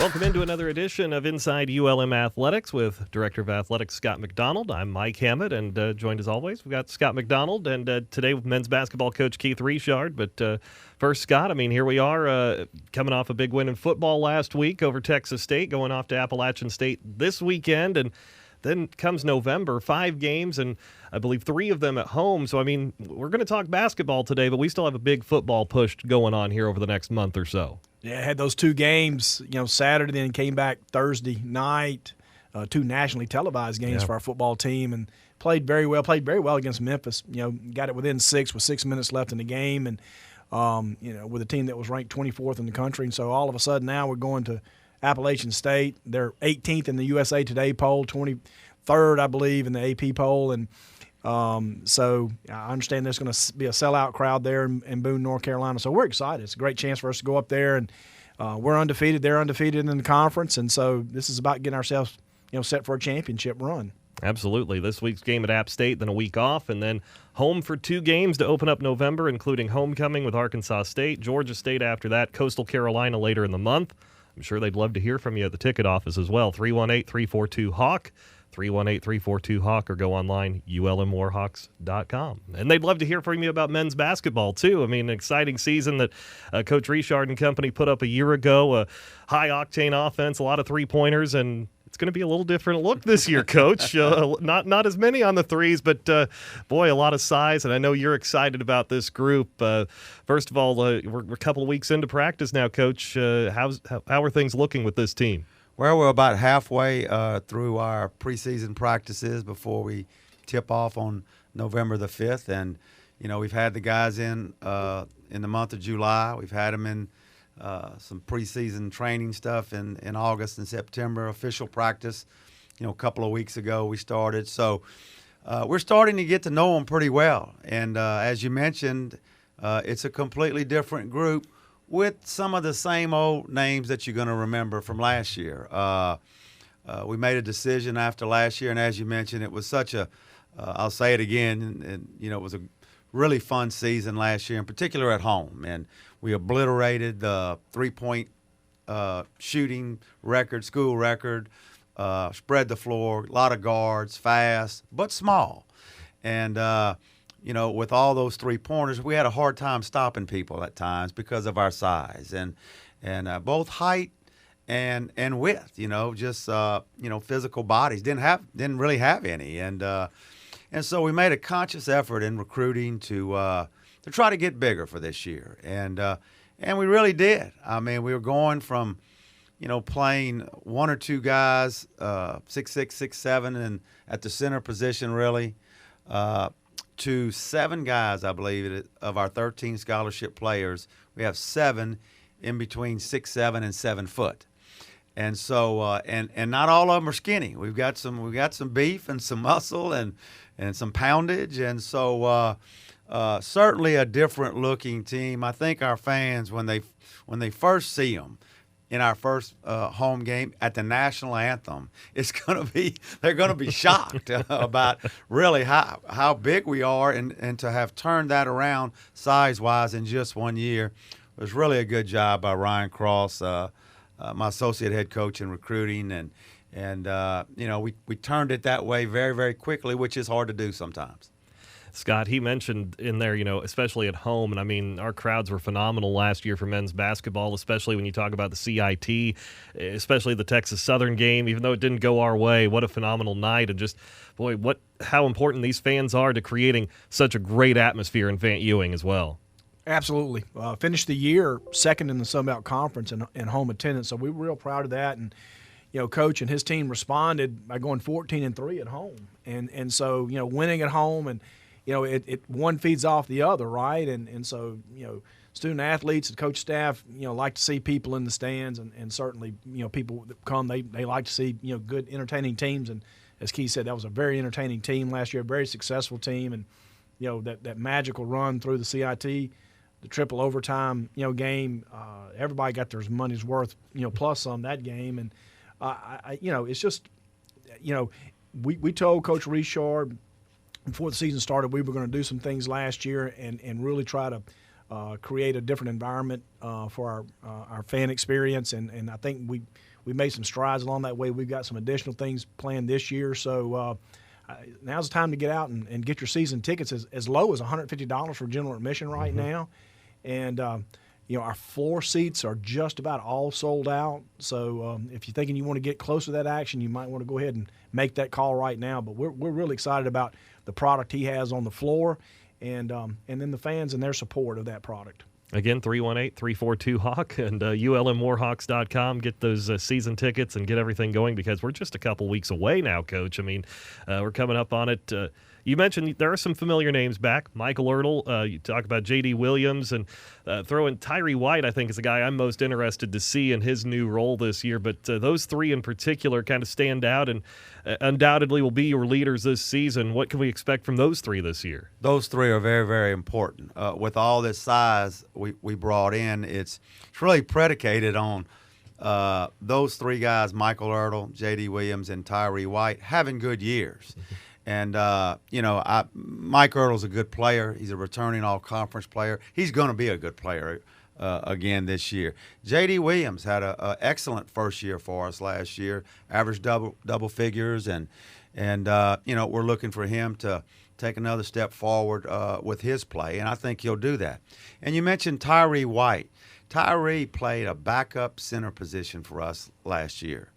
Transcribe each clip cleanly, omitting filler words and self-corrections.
Welcome into another edition of Inside ULM Athletics with Director of Athletics Scott McDonald. I'm Mike Hammett, and joined as always, we've got Scott McDonald, and today with men's basketball coach Keith Richard. But first, Scott, I mean, here we are coming off a big win in football last week over Texas State, going off to Appalachian State this weekend, and then comes November, 5 games, and I believe 3 of them at home. So, I mean, we're going to talk basketball today, but we still have a big football push going on here over the next month or so. Yeah, had those 2 games, Saturday, then came back Thursday night, 2 nationally televised games for our football team, and played very well against Memphis. Got it within 6 with 6 minutes left in the game, and with a team that was ranked 24th in the country. And so all of a sudden now we're going to Appalachian State. They're 18th in the USA Today poll, 23rd, I believe, in the AP poll, and so I understand there's going to be a sellout crowd there in Boone, North Carolina. So we're excited. It's a great chance for us to go up there, and we're undefeated. They're undefeated in the conference, and so this is about getting ourselves, set for a championship run. Absolutely. This week's game at App State, then a week off, and then home for 2 games to open up November, including homecoming with Arkansas State, Georgia State after that, Coastal Carolina later in the month. I'm sure they'd love to hear from you at the ticket office as well. 318-342-HAWK. 318-342-HAWK, or go online, ulmwarhawks.com. And they'd love to hear from you about men's basketball, too. I mean, an exciting season that Coach Richard and company put up a year ago, a high-octane offense, a lot of three-pointers, and it's going to be a little different look this year, Coach. Not as many on the threes, but, boy, a lot of size, and I know you're excited about this group. First of all, we're a couple of weeks into practice now, Coach. How are things looking with this team? Well, we're about halfway through our preseason practices before we tip off on November the 5th. And, we've had the guys in the month of July. We've had them in some preseason training stuff in August and September, official practice. A couple of weeks ago we started. So we're starting to get to know them pretty well. And as you mentioned, it's a completely different group, with some of the same old names that you're going to remember from last year. We made a decision after last year, and as you mentioned, it was such a I'll say it again, and it was a really fun season last year, in particular at home. And we obliterated the three-point shooting record, school record, spread the floor, a lot of guards, fast, but small. And with all those three-pointers, we had a hard time stopping people at times because of our size and both height and width. Just physical bodies didn't really have any, and so we made a conscious effort in recruiting to try to get bigger for this year, and we really did. I mean, we were going from playing 1 or 2 guys, 6'6", 6'7", and at the center position really. To 7 guys, I believe, of our 13 scholarship players. We have 7 in between 6'7" and 7 foot, and so and not all of them are skinny. We've got some beef and some muscle and some poundage, and so certainly a different looking team. I think our fans, when they first see them in our first home game at the national anthem, they're going to be shocked about really how big we are, and to have turned that around size-wise in just 1 year was really a good job by Ryan Cross, my associate head coach in recruiting, and we turned it that way very, very quickly, which is hard to do sometimes. Scott, he mentioned in there, especially at home, and I mean, our crowds were phenomenal last year for men's basketball, especially when you talk about the CIT, especially the Texas Southern game. Even though it didn't go our way, what a phenomenal night, and just, boy, how important these fans are to creating such a great atmosphere in Fant Ewing as well. Absolutely. Finished the year second in the Sun Belt Conference in home attendance, so we were real proud of that, and Coach and his team responded by going 14-3 at home, and so winning at home, and it one feeds off the other, right? And so, student athletes and coach staff, like to see people in the stands, and certainly, people that come, they like to see, good, entertaining teams. And as Keith said, that was a very entertaining team last year, a very successful team. And, that magical run through the CIT, the triple overtime, game, everybody got their money's worth, plus some that game. And, it's just, we told Coach Richard before the season started, we were going to do some things last year and really try to create a different environment for our fan experience. And I think we we made some strides along that way. We've got some additional things planned this year. So now's the time to get out and get your season tickets as low as $150 for general admission right now. And, our floor seats are just about all sold out. So if you're thinking you want to get close to that action, you might want to go ahead and make that call right now. But we're really excited about the product he has on the floor and then the fans and their support of that product. Again, 318-342-HAWK and ulmwarhawks.com. Get those season tickets and get everything going because we're just a couple weeks away now, Coach. I mean, we're coming up on it. You mentioned there are some familiar names back. Michael Ertl, you talk about J.D. Williams, and throw in Tyree White, I think, is the guy I'm most interested to see in his new role this year. But those three in particular kind of stand out and undoubtedly will be your leaders this season. What can we expect from those three this year? Those three are very, very important. With all this size we brought in, it's really predicated on those three guys, Michael Ertl, J.D. Williams, and Tyree White, having good years. And, Mike Ertl's a good player. He's a returning all-conference player. He's going to be a good player again this year. J.D. Williams had an excellent first year for us last year, averaged double figures, and we're looking for him to take another step forward with his play, and I think he'll do that. And you mentioned Tyree White. Tyree played a backup center position for us last year.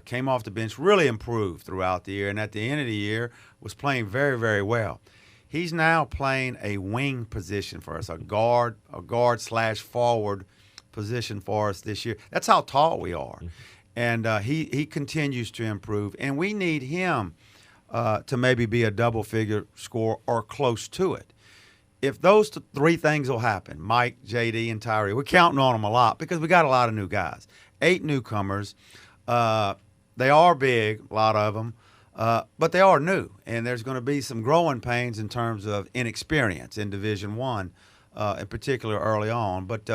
Came off the bench, really improved throughout the year, and at the end of the year was playing very, very well. He's now playing a wing position for us, a guard/forward position for us this year. That's how tall we are, and he continues to improve, and we need him to maybe be a double-figure scorer or close to it. If those three things will happen, Mike, J.D., and Tyree, we're counting on them a lot because we got a lot of new guys, 8 newcomers. They are big, a lot of them, but they are new, and there's going to be some growing pains in terms of inexperience in Division I, in particular early on. But,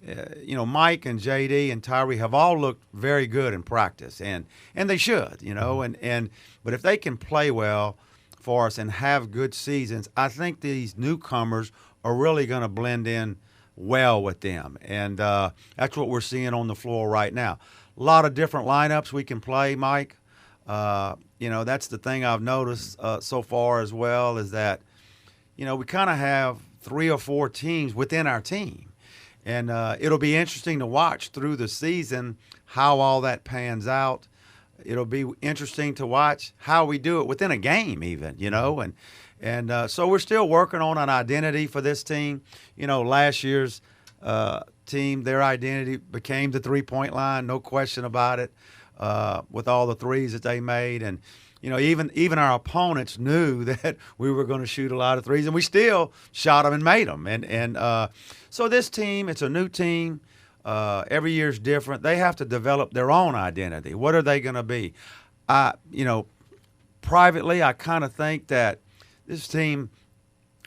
Mike and J.D. and Tyree have all looked very good in practice, and they should, but if they can play well for us and have good seasons, I think these newcomers are really going to blend in well with them, and that's what we're seeing on the floor right now. A lot of different lineups we can play, Mike. That's the thing I've noticed so far as well is that, we kind of have 3 or 4 teams within our team. And it'll be interesting to watch through the season how all that pans out. It'll be interesting to watch how we do it within a game even, And so we're still working on an identity for this team. Last year's team, their identity became the three-point line, no question about it, with all the threes that they made. And, even our opponents knew that we were going to shoot a lot of threes, and we still shot them and made them. And so this team, it's a new team. Every year's different. They have to develop their own identity. What are they going to be? Privately, I kind of think that this team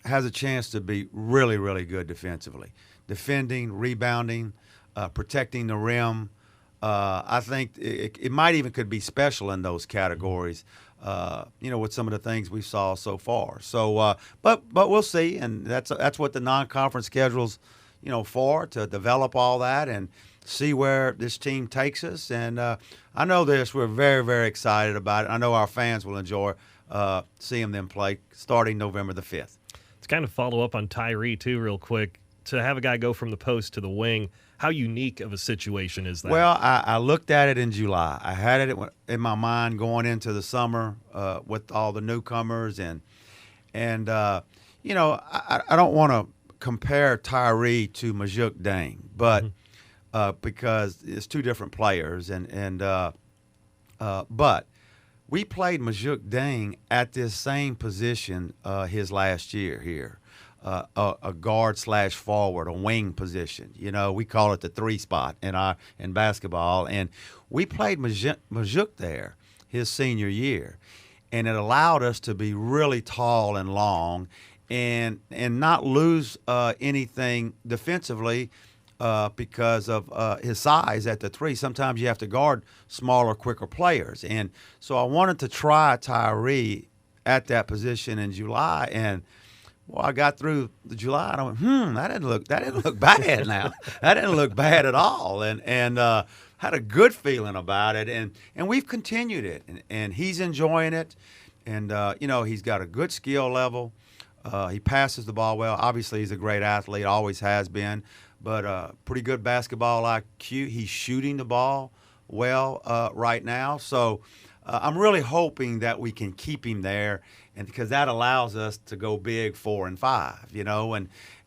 has a chance to be really, really good defensively. Defending, rebounding, protecting the rim. I think it might even could be special in those categories, with some of the things we saw so far. So, but we'll see, and that's what the non-conference schedule's, for, to develop all that and see where this team takes us. And I know we're very, very excited about it. I know our fans will enjoy seeing them play starting November the 5th. To kind of follow up on Tyree, too, real quick, to have a guy go from the post to the wing, how unique of a situation is that? Well, I looked at it in July. I had it in my mind going into the summer with all the newcomers. And I don't want to compare Tyree to Majuk Dang, but because it's two different players. But we played Majuk Dang at this same position his last year here. A guard/forward, a wing position. We call it the 3 spot in basketball. And we played Majuk there his senior year. And it allowed us to be really tall and long and not lose anything defensively because of his size at the 3. Sometimes you have to guard smaller, quicker players. And so I wanted to try Tyree at that position in July, and well, I got through the July, and I went, that didn't look bad now. That didn't look bad at all. And had a good feeling about it, and we've continued it, and he's enjoying it, and he's got a good skill level. He passes the ball well. Obviously, he's a great athlete, always has been, but pretty good basketball IQ. He's shooting the ball well right now, so I'm really hoping that we can keep him there, and because that allows us to go big 4 and 5,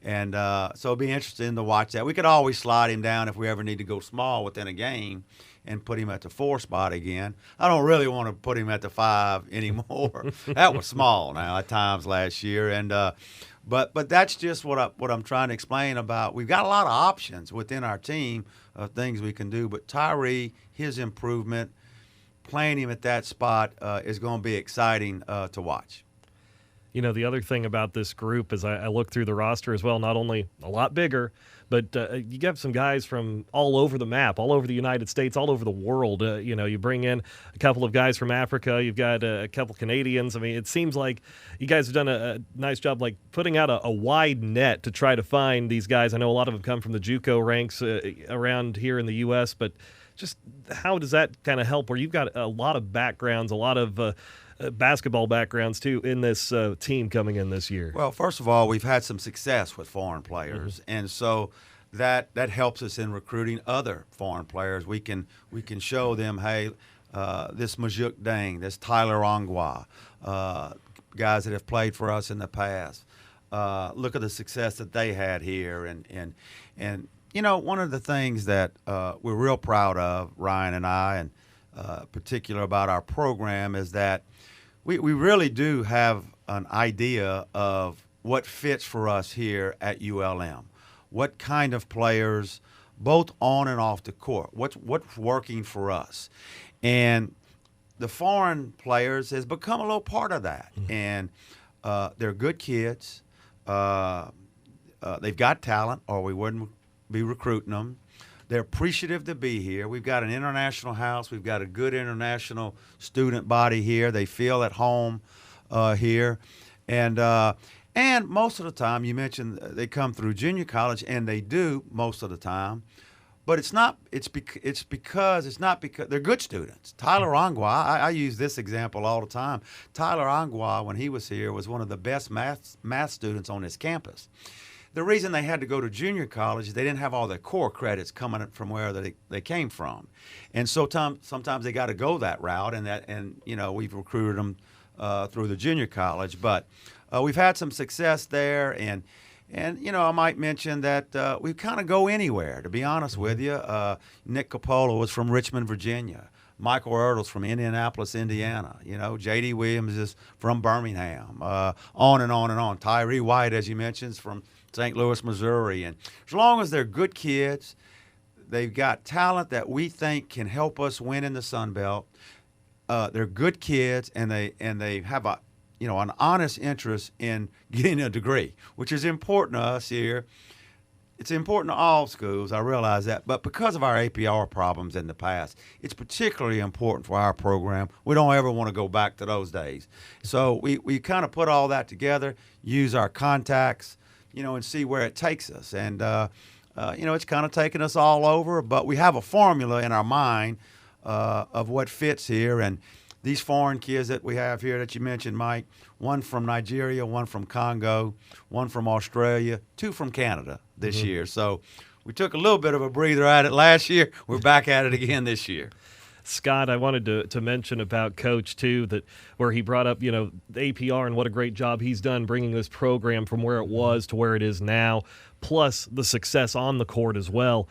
and so it'll be interesting to watch that. We could always slide him down if we ever need to go small within a game and put him at the 4 spot again. I don't really want to put him at the 5 anymore. That was small now at times last year, and but that's just what I'm trying to explain about. We've got a lot of options within our team of things we can do, but Tyree, his improvement, playing him at that spot is going to be exciting to watch. The other thing about this group is I look through the roster as well, not only a lot bigger, but you have some guys from all over the map, all over the United States, all over the world. You bring in a couple of guys from Africa. You've got a couple Canadians. I mean, it seems like you guys have done a nice job like putting out a wide net to try to find these guys. I know a lot of them come from the JUCO ranks around here in the U.S., but just how does that kind of help where you've got a lot of backgrounds, a lot of basketball backgrounds too in this team coming in this year? Well, first of all, we've had some success with foreign players, and so that helps us in recruiting other foreign players. We can show them, hey, this Majuk Dang, this Tyler Ongwa, guys that have played for us in the past. Look at the success that they had here, and one of the things that we're real proud of, Ryan and I, and particular about our program, is that we really do have an idea of what fits for us here at ULM. What kind of players, both on and off the court, what's working for us. And the foreign players has become a little part of that. And they're good kids. They've got talent, or we wouldn't be recruiting them. They're appreciative to be here. We've got an international house. We've got a good international student body here. They feel at home here. And most of the time, you mentioned they come through junior college, and they do most of the time. But it's not because they're good students. Tyler Ongwa, I use this example all the time. Tyler Ongwa, when he was here, was one of the best math students on his campus. The reason they had to go to junior college is they didn't have all their core credits coming from where they came from, and so sometimes they got to go that route, and we've recruited them through the junior college, but we've had some success there, and I might mention that we kind of go anywhere. To be honest with you, Nick Coppola was from Richmond, Virginia. Michael Ertles from Indianapolis, Indiana. J.D. Williams is from Birmingham. On and on and on. Tyree White, as you mentioned, is from St. Louis, Missouri. And as long as they're good kids, they've got talent that we think can help us win in the Sun Belt. They're good kids, and they have an honest interest in getting a degree, which is important to us here. It's important to all schools, I realize that, but because of our APR problems in the past, it's particularly important for our program. We don't ever want to go back to those days. So we kind of put all that together, use our contacts, and see where it takes us. And, it's kind of taken us all over, but we have a formula in our mind of what fits here. And these foreign kids that we have here that you mentioned, Mike, one from Nigeria, one from Congo, one from Australia, 2 from Canada this year. So we took a little bit of a breather at it last year. We're back at it again this year. Scott, I wanted to mention about Coach, too, that where he brought up, the APR and what a great job he's done bringing this program from where it was to where it is now, plus the success on the court as well.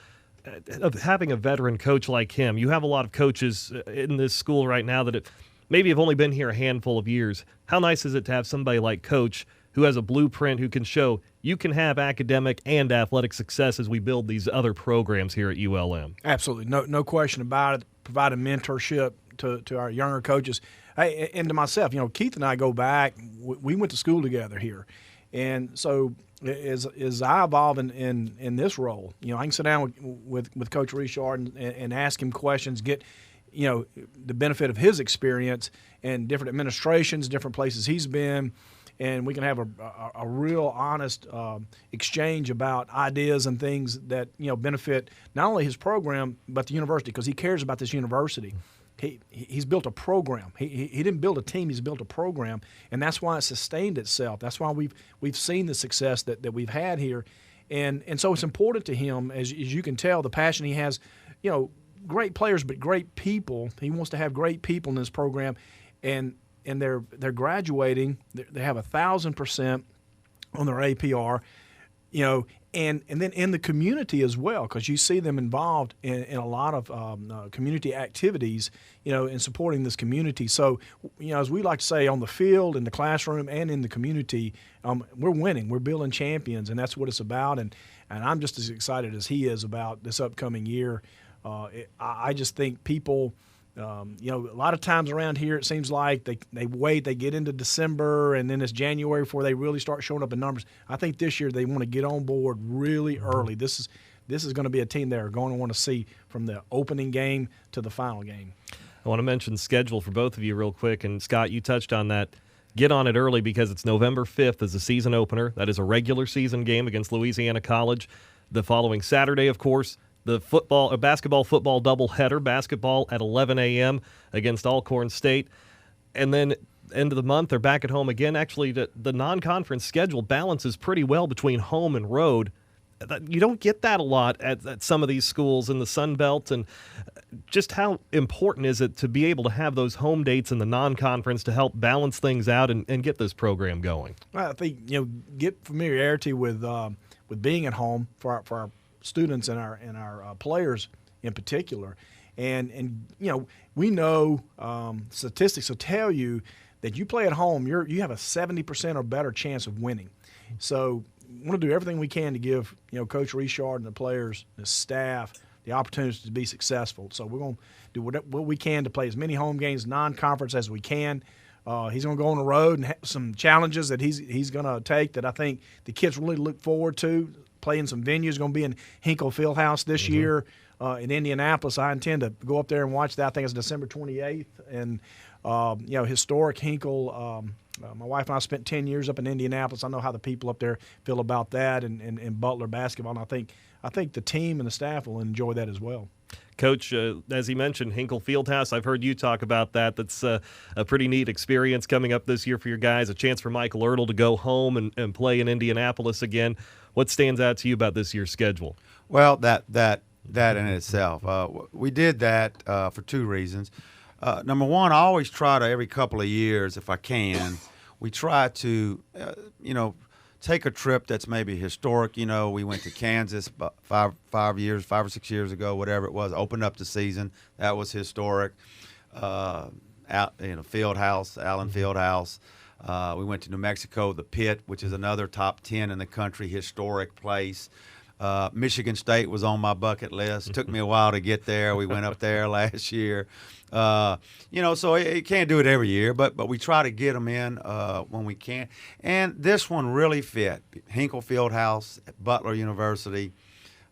Of having a veteran coach like him, you have a lot of coaches in this school right now that maybe have only been here a handful of years. How nice is it to have somebody like Coach who has a blueprint, who can show you can have academic and athletic success as we build these other programs here at ULM? Absolutely. No question about it. Providing mentorship to our younger coaches. Hey, and to myself, Keith and I go back. We went to school together here. And so as I evolve in this role, I can sit down with Coach Richard and ask him questions, get the benefit of his experience and different administrations, different places he's been, and we can have a real honest exchange about ideas and things that benefit not only his program but the university, because he cares about this university. He's built a program. He didn't build a team. He's built a program, and that's why it sustained itself. That's why we've seen the success that we've had here, and so it's important to him, as you can tell, the passion he has. Great players, but great people. He wants to have great people in this program, and they're graduating. They have 1,000% on their APR, and then in the community as well, because you see them involved in a lot of community activities, in supporting this community. So, as we like to say, on the field, in the classroom, and in the community, we're winning. We're building champions, and that's what it's about. And I'm just as excited as he is about this upcoming year. I just think people, a lot of times around here it seems like they wait, they get into December, and then it's January before they really start showing up in numbers. I think this year they want to get on board really early. This is going to be a team they're going to want to see from the opening game to the final game. I want to mention schedule for both of you real quick, and Scott, you touched on that. Get on it early because it's November 5th as a season opener. That is a regular season game against Louisiana College. The following Saturday, of course, the basketball football doubleheader, basketball at 11 a.m. against Alcorn State. And then end of the month, they're back at home again. Actually, the non-conference schedule balances pretty well between home and road. You don't get that a lot at some of these schools in the Sun Belt. And just how important is it to be able to have those home dates in the non-conference to help balance things out and get this program going? Well, I think, get familiarity with being at home for our students and our players in particular, and we know statistics will tell you that you play at home, you have a 70% or better chance of winning. So we want to do everything we can to give Coach Richard and the players, the staff, the opportunities to be successful. So we're going to do what we can to play as many home games, non-conference, as we can. He's going to go on the road and have some challenges that he's going to take that I think the kids really look forward to. Playing some venues, going to be in Hinkle Fieldhouse this year in Indianapolis. I intend to go up there and watch that. I think it's December 28th. And, historic Hinkle. My wife and I spent 10 years up in Indianapolis. I know how the people up there feel about that and Butler basketball. And I think the team and the staff will enjoy that as well. Coach, as he mentioned, Hinkle Fieldhouse, I've heard you talk about that. That's a pretty neat experience coming up this year for your guys, a chance for Michael Ertl to go home and play in Indianapolis again. What stands out to you about this year's schedule? Well, that in itself. We did that for two reasons. Number one, I always try to, every couple of years, if I can, we try to, take a trip that's maybe historic. We went to Kansas about 5 or 6 years ago, whatever it was, opened up the season. That was historic. Fieldhouse, Allen Fieldhouse. We went to New Mexico, the Pit, which is another top 10 in the country, historic place. Michigan State was on my bucket list. Took me a while to get there. We went up there last year. So you can't do it every year, but we try to get them in when we can. And this one really fit. Hinkle Fieldhouse, Butler University,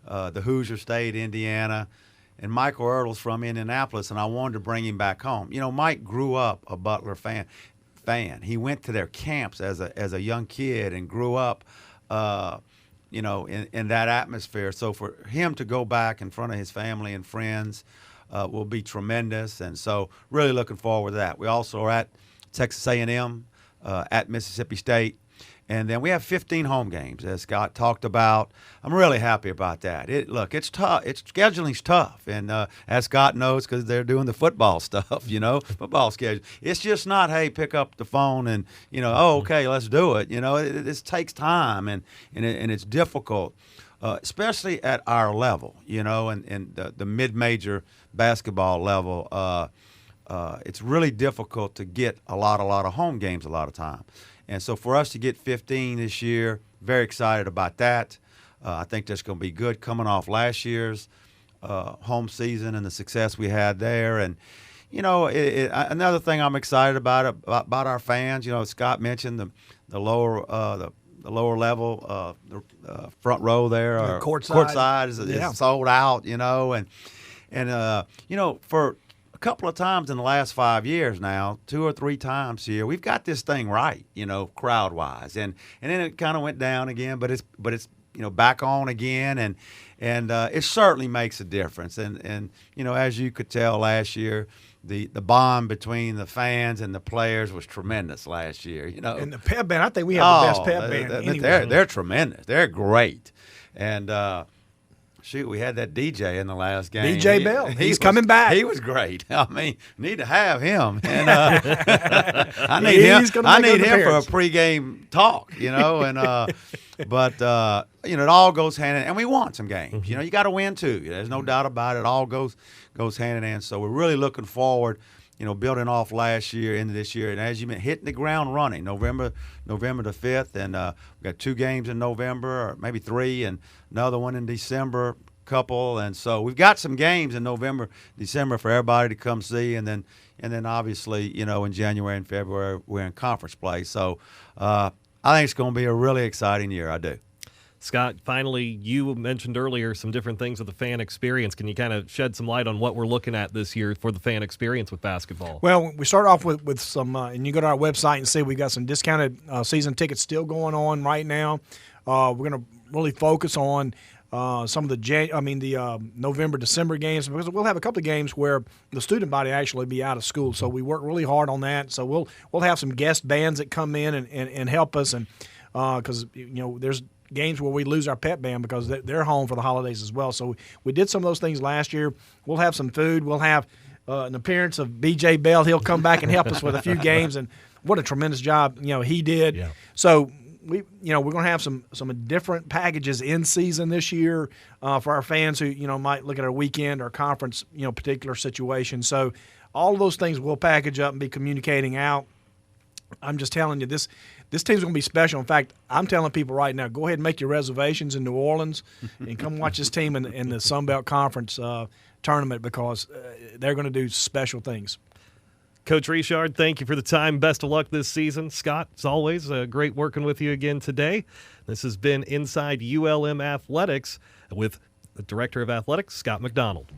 the Hoosier State, Indiana. And Michael Ertl's from Indianapolis, and I wanted to bring him back home. Mike grew up a Butler fan. He went to their camps as a young kid and grew up, in that atmosphere. So for him to go back in front of his family and friends will be tremendous. And so really looking forward to that. We also are at Texas A&M, at Mississippi State. And then we have 15 home games, as Scott talked about. I'm really happy about that. It's tough. Scheduling's tough, and as Scott knows, because they're doing the football stuff, football schedule. It's just not, hey, pick up the phone and okay, let's do it. It takes time and it's difficult, especially at our level, and the mid-major basketball level. It's really difficult to get a lot of home games a lot of time. And so for us to get 15 this year, very excited about that. I think that's going to be good coming off last year's home season and the success we had there. And, another thing I'm excited about our fans, Scott mentioned the lower level, the front row there. Courtside is sold out, and for a couple of times in the last 5 years now, 2 or 3 times here, we've got this thing right, crowd wise, and then it kind of went down again, but it's back on again, and it certainly makes a difference, and as you could tell last year. The bond between the fans and the players was tremendous last year. And the pep band, I think we have the best pep band anyway. They're tremendous. They're great. And we had that DJ in the last game. DJ Bell, he's coming back. He was great. I mean, need to have him. And I need him. I need him for a pregame talk. But it all goes hand in hand. And we won some games. Mm-hmm. You got to win too. There's no doubt about it. It all goes hand in hand. So we're really looking forward, building off last year into this year. And as you mentioned, hitting the ground running, November the 5th. And we got 2 games in November, or maybe 3, and another one in December, couple. And so we've got some games in November, December for everybody to come see. And then obviously, in January and February, we're in conference play. So I think it's going to be a really exciting year. I do. Scott, finally, you mentioned earlier some different things with the fan experience. Can you kind of shed some light on what we're looking at this year for the fan experience with basketball? Well, we start off with some, and you go to our website and see we got some discounted season tickets still going on right now. We're going to really focus on some of the November, December games, because we'll have a couple of games where the student body actually be out of school. So we work really hard on that. So we'll have some guest bands that come in and help us, and because there's games where we lose our pep band because they're home for the holidays as well. So we did some of those things last year. We'll have some food. We'll have an appearance of BJ Bell. He'll come back and help us with a few games, and what a tremendous job he did. Yeah. So we're going to have some different packages in season this year for our fans who might look at our weekend or conference particular situation. So all of those things we'll package up and be communicating out. I'm just telling you, this team's going to be special. In fact, I'm telling people right now, go ahead and make your reservations in New Orleans and come watch this team in the Sun Belt Conference tournament, because they're going to do special things. Coach Richard, thank you for the time. Best of luck this season. Scott, as always, great working with you again today. This has been Inside ULM Athletics with the Director of Athletics, Scott McDonald.